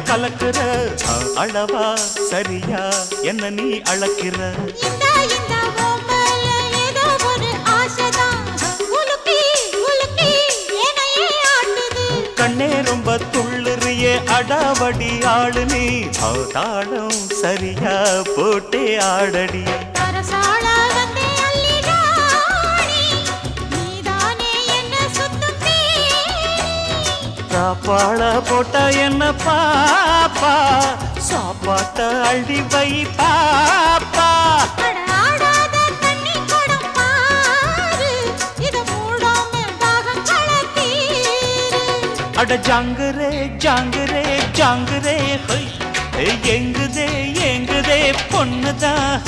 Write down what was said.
கலக்குற அளவா சரியா என்ன நீ அளக்கிற கண்ணே ரொம்ப துள்ளுறியே அடாவடி ஆளு நீ தாளம் சரியா போட்டே ஆடடி சாப்பாட போட்டா என்ன பாப்பா சாப்பாட்ட அள்ளி வை பாப்பா அட ஜாங்குரே ஜாங்குரே ஜாங்குரே எங்குதே எங்குதே பொண்ணுதான்